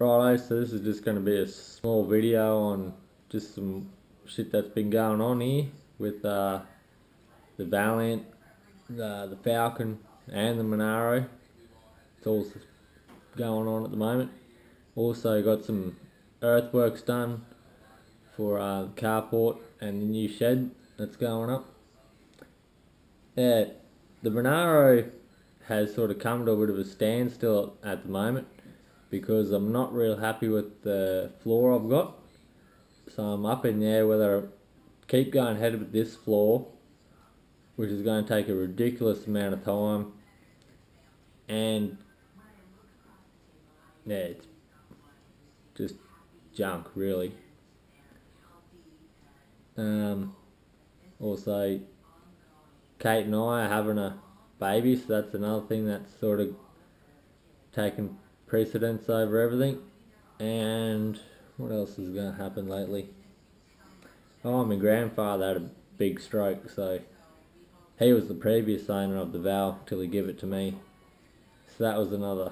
Righto, so this is just going to be a small video on just some shit that's been going on here with the Valiant, the Falcon and the Monaro. It's all going on at the moment. Also got some earthworks done for the carport and the new shed that's going up. Yeah, the Monaro has sort of come to a bit of a standstill at the moment because I'm not real happy with the floor I've got. So I'm up in there whether I keep going ahead with this floor, which is going to take a ridiculous amount of time, and yeah, it's just junk really. Also, Kate and I are having a baby, so that's another thing that's sort of taken precedence over everything. And what else is going to happen lately? Oh, my grandfather had a big stroke, so he was the previous owner of the Val till he gave it to me. So that was another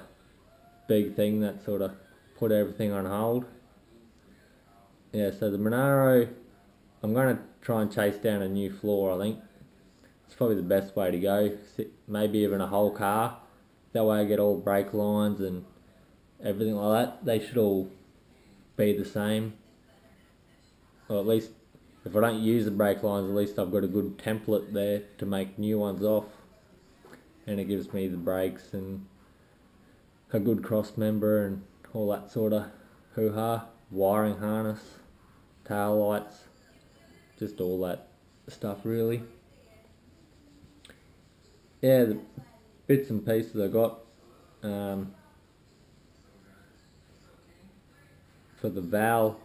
big thing that sort of put everything on hold. Yeah, so the Monaro, I'm going to try and chase down a new floor, I think. It's probably the best way to go. Maybe even a whole car. That way I get all brake lines and everything like that. They should all be the same. Or at least, if I don't use the brake lines, at least I've got a good template there to make new ones off. And it gives me the brakes and a good cross member and all that sort of hoo-ha. Wiring harness, tail lights, just all that stuff really. Yeah, the bits and pieces I got for the Val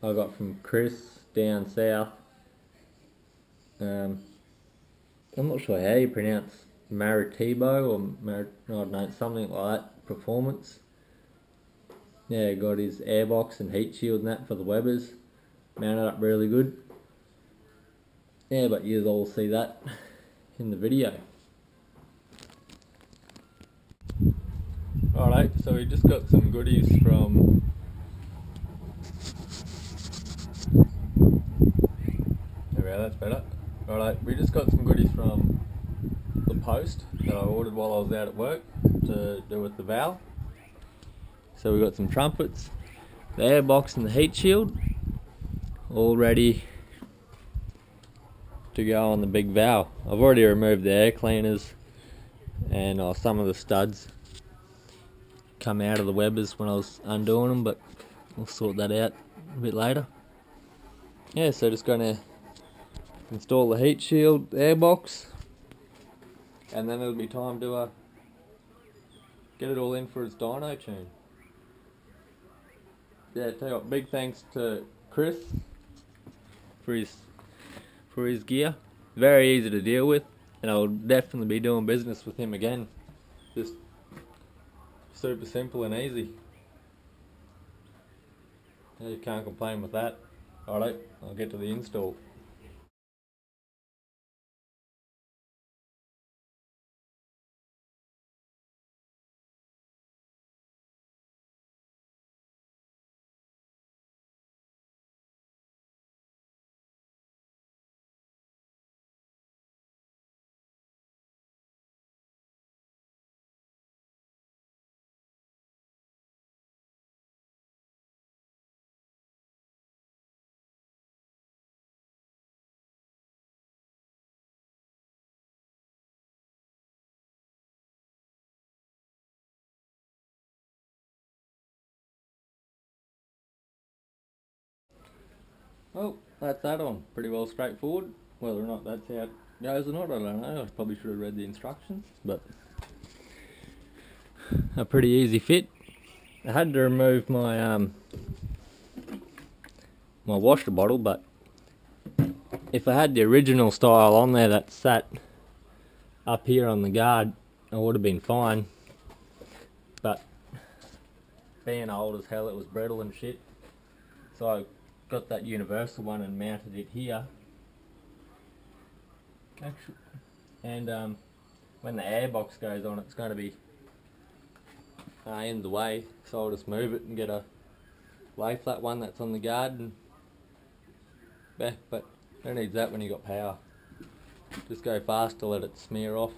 I got from Chris down south. I'm not sure how you pronounce Maritibo or I don't know, something like that, performance. Yeah, got his airbox and heat shield and that for the Webbers. Mounted up really good. Yeah, but you'll all see that in the video. Alright, so we just got some goodies from that's better. Alright, we just got some goodies from the post that I ordered while I was out at work to do with the Val. So we got some trumpets, the airbox and the heat shield, all ready to go on the big Val. I've already removed the air cleaners and some of the studs come out of the Webbers when I was undoing them, but we'll sort that out a bit later. Yeah, so just gonna install the heat shield, the airbox, and then it'll be time to get it all in for its dyno tune. Yeah, tell you what, big thanks to Chris for his gear. Very easy to deal with, and I'll definitely be doing business with him again. Just super simple and easy. Yeah, you can't complain with that. Alright, I'll get to the install. Well, that's that on. Pretty well straightforward. Whether or not that's how it goes or not, I don't know. I probably should have read the instructions, but a pretty easy fit. I had to remove my my washer bottle, but if I had the original style on there that sat up here on the guard, I would have been fine. But being old as hell, it was brittle and shit. So I got that universal one and mounted it here. And when the airbox goes on, it's going to be in the way, so I'll just move it and get a lay flat one that's on the guard. And yeah, but who needs that when you got power? Just go fast to let it smear off.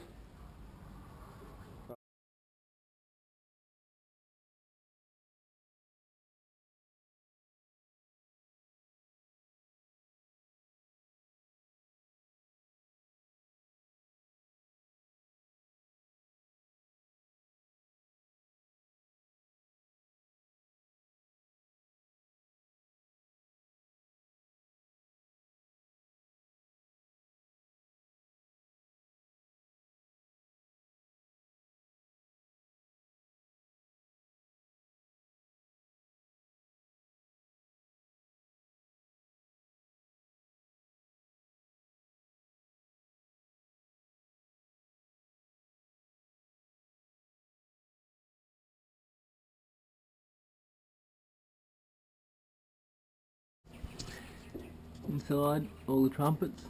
Inside, all the trumpets.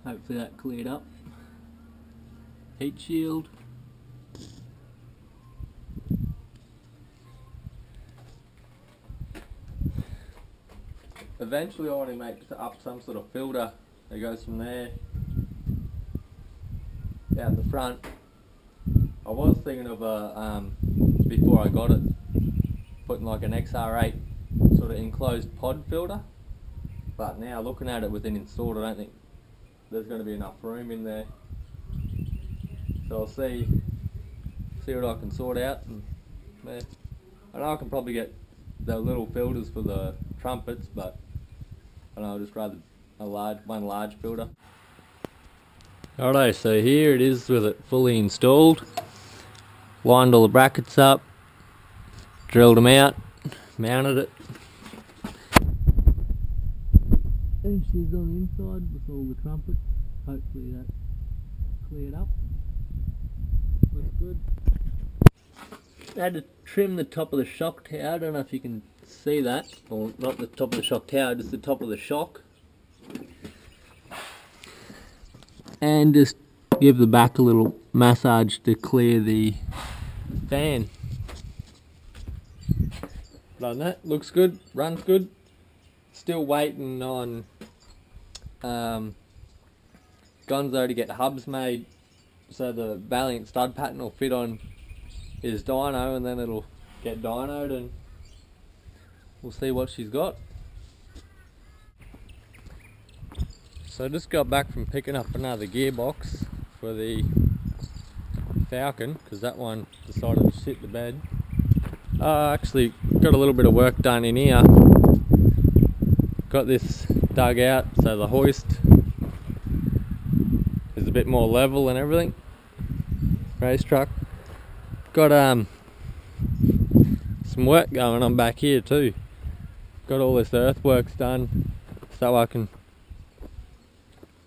Hopefully that cleared up. Heat shield. Eventually I want to make up some sort of filter that goes from there out the front. I was thinking of a, before I got it, putting like an XR8 sort of enclosed pod filter, but now looking at it with it installed, I don't think there's going to be enough room in there. So I'll see what I can sort out. And yeah, I know I can probably get the little filters for the trumpets, but I don't know, I'll just rather one large filter. Alright, so here it is with it fully installed. Lined all the brackets up, drilled them out, mounted it. There she's on the inside with all the trumpets. Hopefully that cleared up. Looks good. I had to trim the top of the shock tower. I don't know if you can see that, or not the top of the shock tower, just the top of the shock. And just give the back a little massage to clear the fan. Like that, looks good, runs good. Still waiting on Gonzo to get hubs made so the Valiant stud pattern will fit on his dyno, and then it'll get dynoed and we'll see what she's got. So I just got back from picking up another gearbox for the Falcon, because that one decided to shit the bed. Actually got a little bit of work done in here. Got this dug out so the hoist is a bit more level and everything. Race truck. Got some work going on back here too. Got all this earthworks done so I can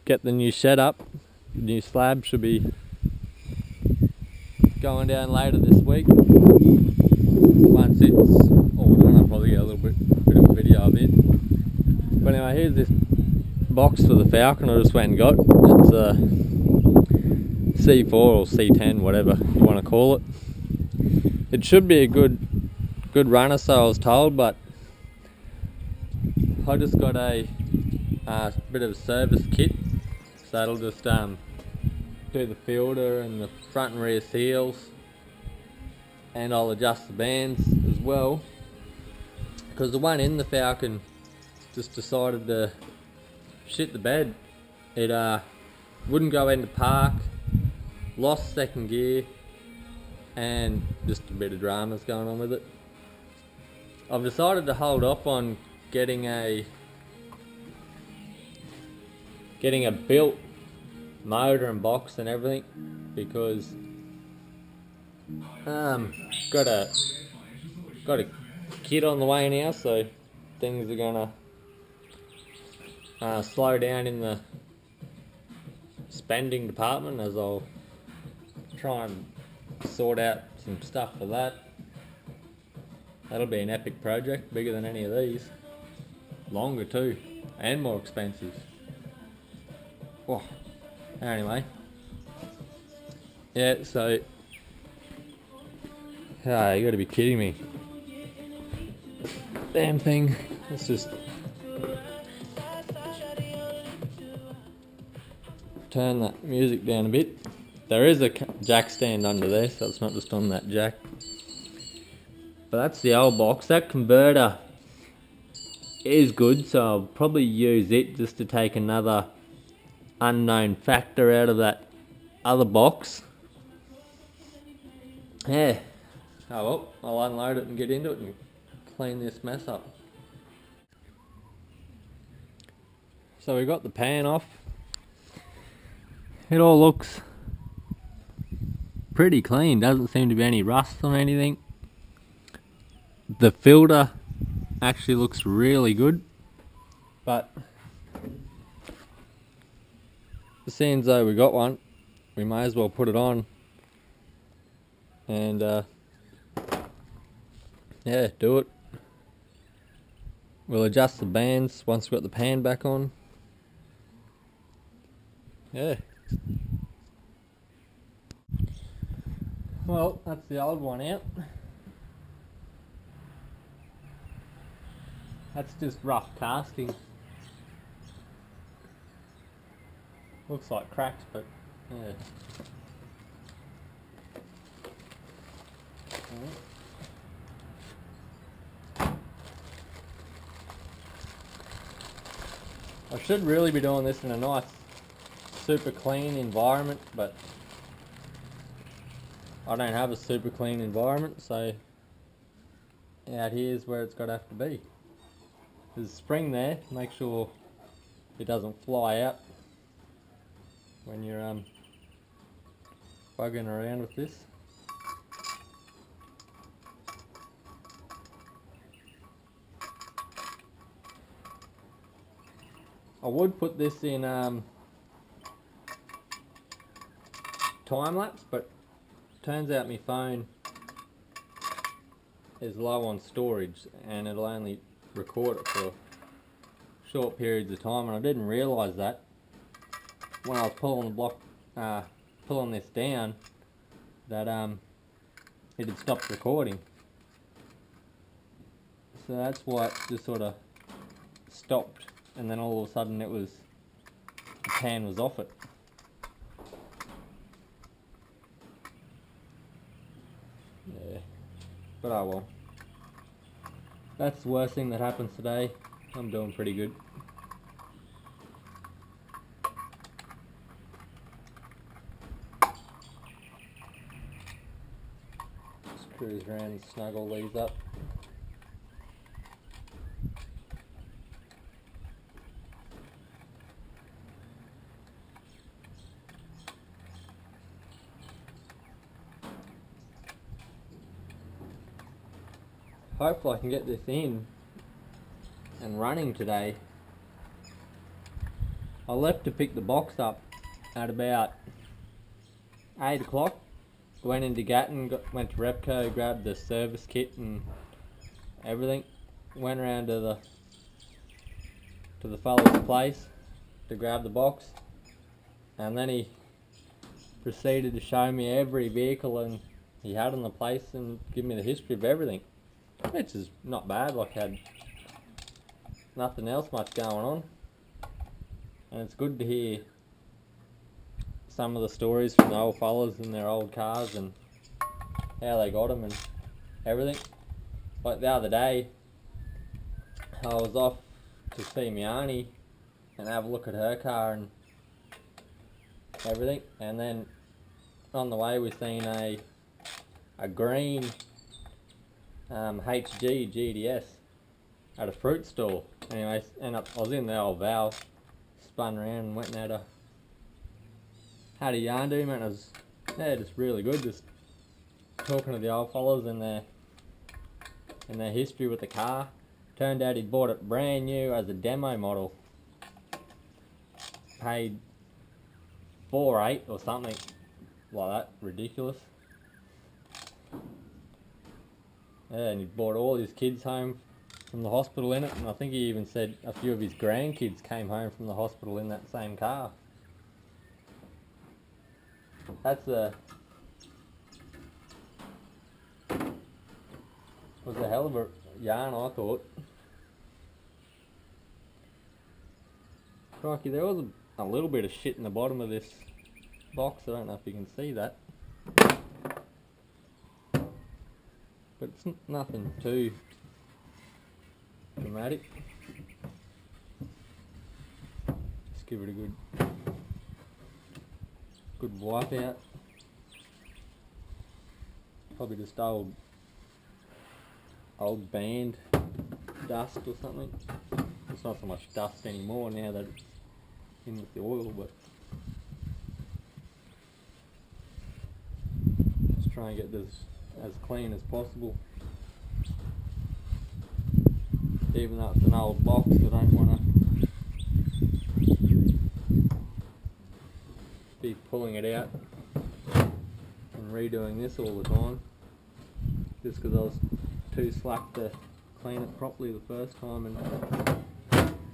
get the new shed up. The new slab should be going down later this week. Once it's, oh, I don't know, probably get a little bit of a video of it. But anyway, here's this box for the Falcon I just went and got. It's a C4 or C10, whatever you want to call it. It should be a good runner, so I was told, but I just got a bit of a service kit, so it'll just do the filter and the front and rear seals, and I'll adjust the bands as well, because the one in the Falcon just decided to shit the bed. It wouldn't go into park, lost second gear, and just a bit of dramas going on with it. I've decided to hold off on getting a built motor and box and everything, because got a kid on the way now, so things are gonna slow down in the spending department, as I'll try and sort out some stuff for that. That'll be an epic project, bigger than any of these, longer too, and more expensive. Oh. Anyway, yeah, so Ah, you gotta be kidding me. Damn thing. Let's just turn that music down a bit. There is a jack stand under there, so it's not just on that jack. But that's the old box. That converter is good, so I'll probably use it just to take another unknown factor out of that other box. Yeah. Oh well, I'll unload it and get into it and clean this mess up. So we got the pan off. It all looks pretty clean, doesn't seem to be any rust on anything. The filter actually looks really good, but seeing as though we got one, we may as well put it on and yeah, do it. We'll adjust the bands once we've got the pan back on. Yeah. Well, that's the old one out. That's just rough casting. Looks like cracks, but yeah. I should really be doing this in a nice, super clean environment, but I don't have a super clean environment, so out here is where it's got to have to be. There's a spring there, make sure it doesn't fly out when you're bugging around with this. I would put this in time lapse, but turns out my phone is low on storage and it'll only record it for short periods of time, and I didn't realise that when I was pulling this down, that it had stopped recording. So that's why it just sort of stopped, and then all of a sudden the pan was off it. Yeah, but oh well. That's the worst thing that happens today. I'm doing pretty good. Just cruise around and snuggle these up. Hopefully I can get this in and running today. I left to pick the box up at about 8 o'clock. Went into Gatton, went to Repco, grabbed the service kit and everything. Went around to the fellow's place to grab the box, and then he proceeded to show me every vehicle and he had in the place and give me the history of everything. Which is not bad, like had nothing else much going on. And it's good to hear some of the stories from the old fellas and their old cars and how they got them and everything. Like the other day, I was off to see my auntie and have a look at her car and everything. And then on the way we seen a green HG GDS at a fruit stall. Anyway, I was in the old Val, spun around and went and had a yarn to him, and it was just really good, just talking to the old fellas and their history with the car. Turned out he'd bought it brand new as a demo model. Paid $4,800 or something like that, ridiculous. Yeah, and he brought all his kids home from the hospital in it, and I think he even said a few of his grandkids came home from the hospital in that same car. Was a hell of a yarn, I thought. Crikey, there was a little bit of shit in the bottom of this box. I don't know if you can see that, but it's nothing too dramatic. Just give it a good wipe out. Probably just old band dust or something. It's not so much dust anymore now that it's in with the oil, but just try and get this as clean as possible. Even though it's an old box, I don't want to be pulling it out and redoing this all the time, just because I was too slack to clean it properly the first time and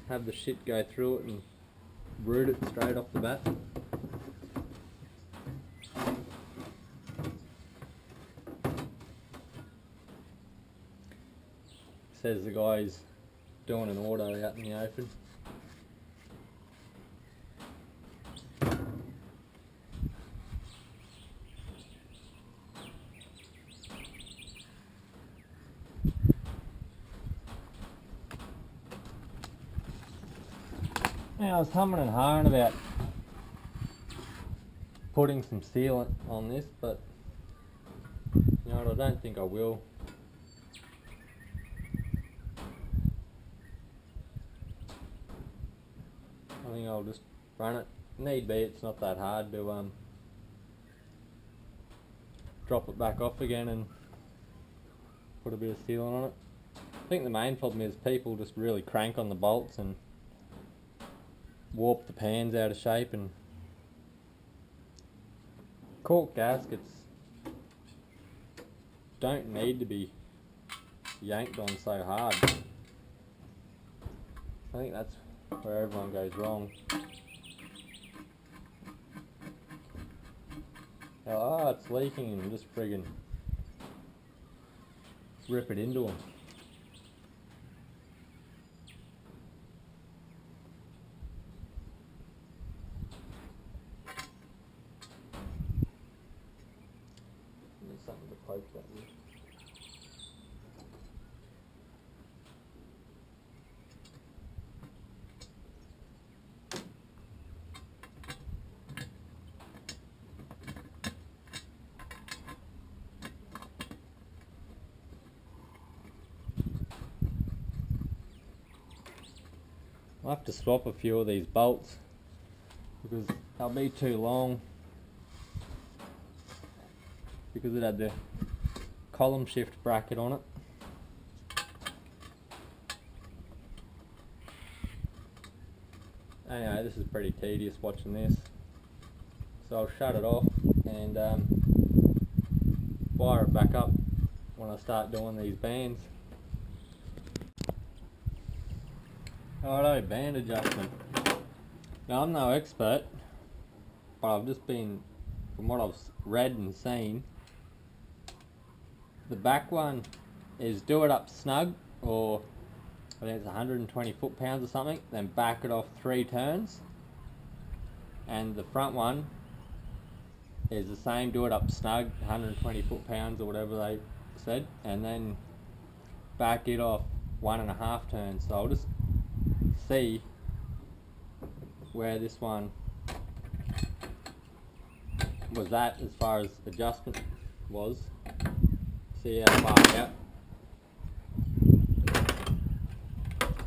have the shit go through it and root it straight off the bat. Says the guy's doing an auto out in the open. Now I was humming and hawing about putting some sealant on this, but you know what, I don't think I will. I think I'll just run it. Need be, it's not that hard to drop it back off again and put a bit of sealant on it. I think the main problem is people just really crank on the bolts and warp the pans out of shape, and cork gaskets don't need to be yanked on so hard. I think that's where everyone goes wrong. Oh, it's leaking, and just friggin' rip it into them. There's something to poke that with. I'll have to swap a few of these bolts because they'll be too long, because it had the column shift bracket on it. Anyway, this is pretty tedious watching this, so I'll shut it off and wire it back up when I start doing these bands. Righto, band adjustment. Now I'm no expert, but I've just been, from what I've read and seen, the back one is do it up snug, or I think it's 120 foot-pounds or something, then back it off 3 turns. And the front one is the same, do it up snug, 120 foot-pounds or whatever they said, and then back it off 1.5 turns. So I'll just see where this one was at as far as adjustment was. See how far out.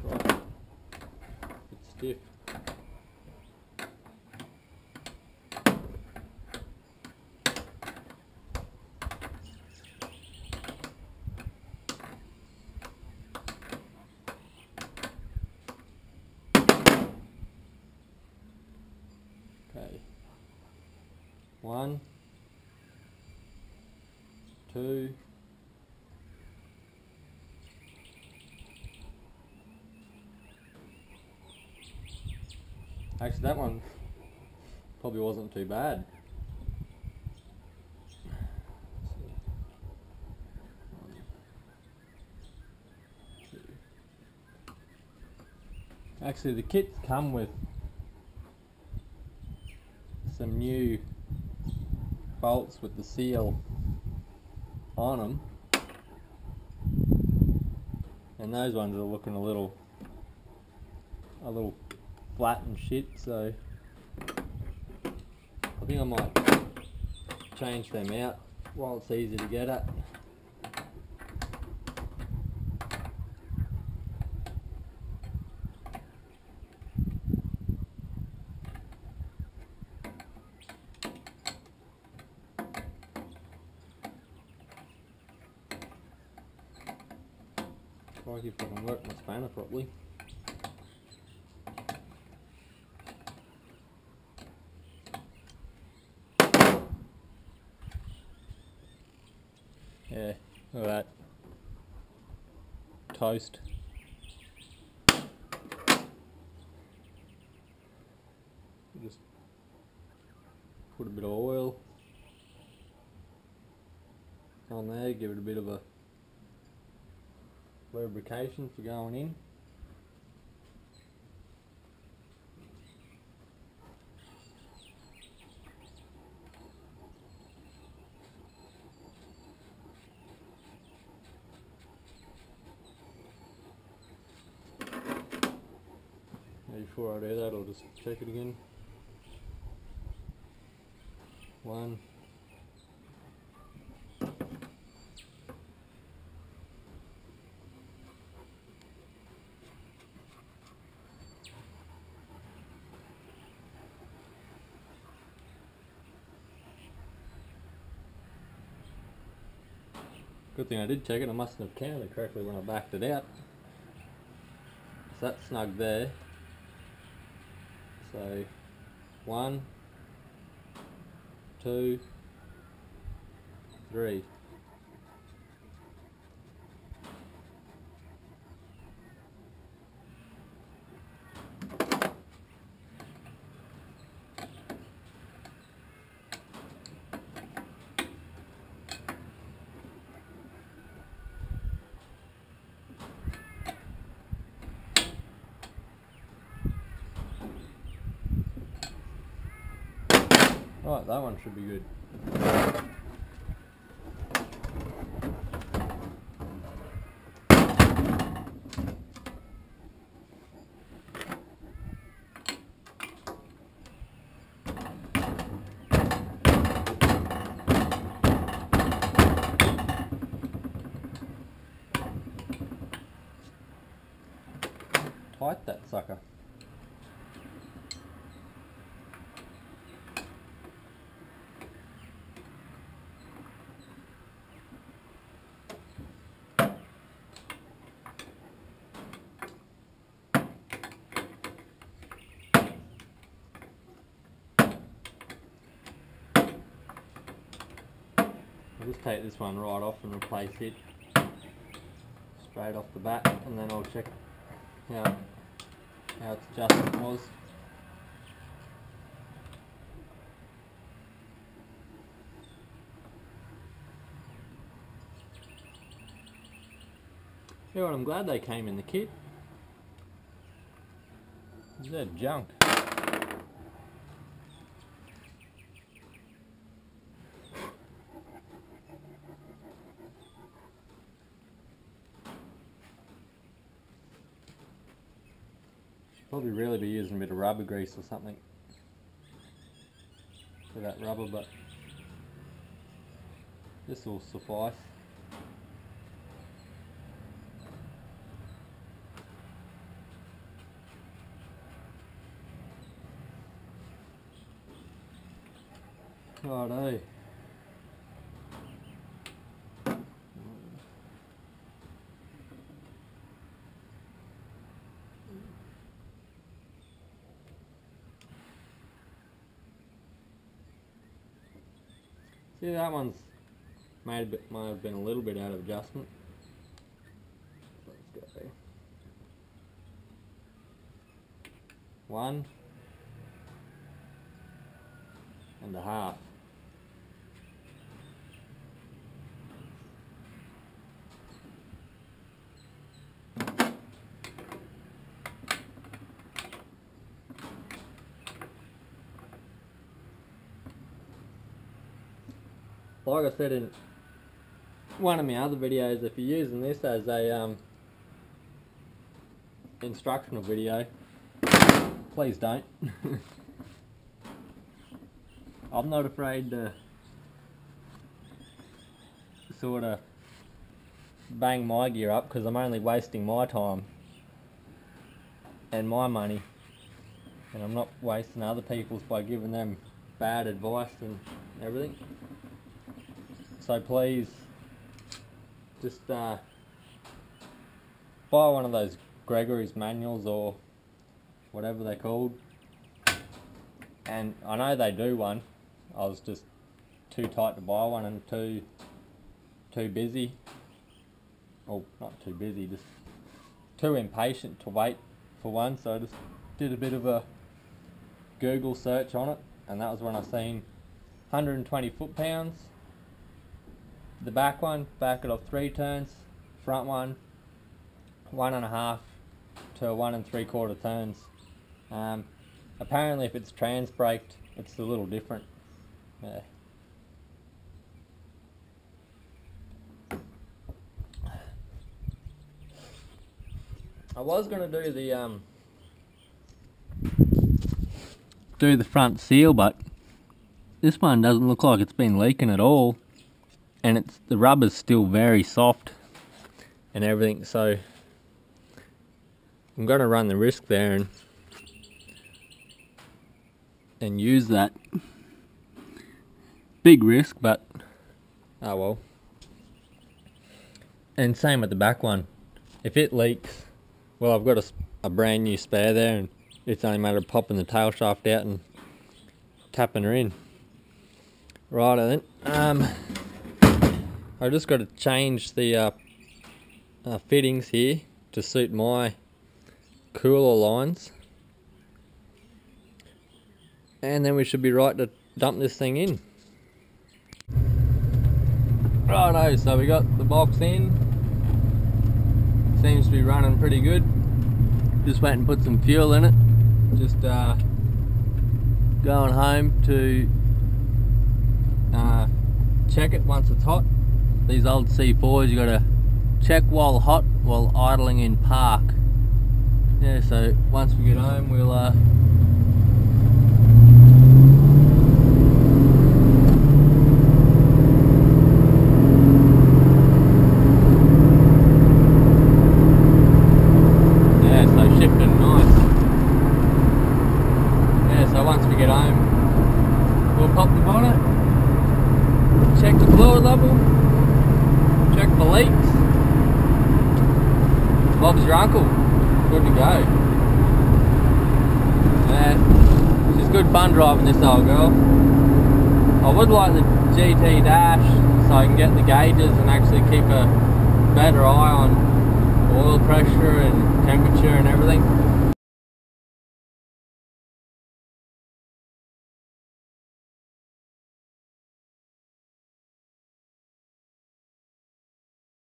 Right. It's stiff. Okay. 1, 2, actually that one probably wasn't too bad. Actually, the kits come with some new bolts with the seal on them, and those ones are looking a little flat and shit, so I think I might change them out while it's easy to get at. Like if I can work my spanner properly. Yeah, look at that. Toast. Just put a bit of oil on there, give it a bit of a lubrication for going in. Before I do that, I'll just check it again. 1. Good thing I did check it, I mustn't have counted correctly when I backed it out. So that's snug there. So 1, 2, 3. Right, that one should be good. Tight that sucker. I'll just take this one right off and replace it straight off the bat, and then I'll check how its adjustment was. You know what, I'm glad they came in the kit. They're junk. Probably really be using a bit of rubber grease or something for that rubber, but this will suffice. Righto. See, that one's might have been a little bit out of adjustment. Let's go. 1.5. like I said in one of my other videos, if you're using this as a instructional video, please don't. I'm not afraid to sort of bang my gear up because I'm only wasting my time and my money, and I'm not wasting other people's by giving them bad advice and everything. So please just buy one of those Gregory's manuals or whatever they're called, and I know they do one. I was just too tight to buy one and too busy, or not too busy, just too impatient to wait for one, so I just did a bit of a Google search on it, and that was when I seen 120 foot-pounds. The back one, back it off 3 turns, front one 1.5 to 1 3/4 turns. Apparently if it's trans braked, it's a little different. Yeah. I was gonna do the front seal, but this one doesn't look like it's been leaking at all, and the rubber's still very soft and everything, so I'm gonna run the risk there and use that. Big risk, but oh well. And same with the back one. If it leaks, well, I've got a brand new spare there, and it's only a matter of popping the tail shaft out and tapping her in. Right then, I just got to change the fittings here to suit my cooler lines, and then we should be right to dump this thing in. Righto, so we got the box in. Seems to be running pretty good. Just waiting to put some fuel in it. Just going home to check it once it's hot. These old C4s you gotta check while hot, while idling in park. Yeah, so once we get home we'll pop the bonnet, check the fluid level, check for leaks. Bob's your uncle, good to go. Yeah, it's good fun driving this old girl. I would like the GT dash so I can get the gauges and actually keep a better eye on oil pressure and temperature and everything.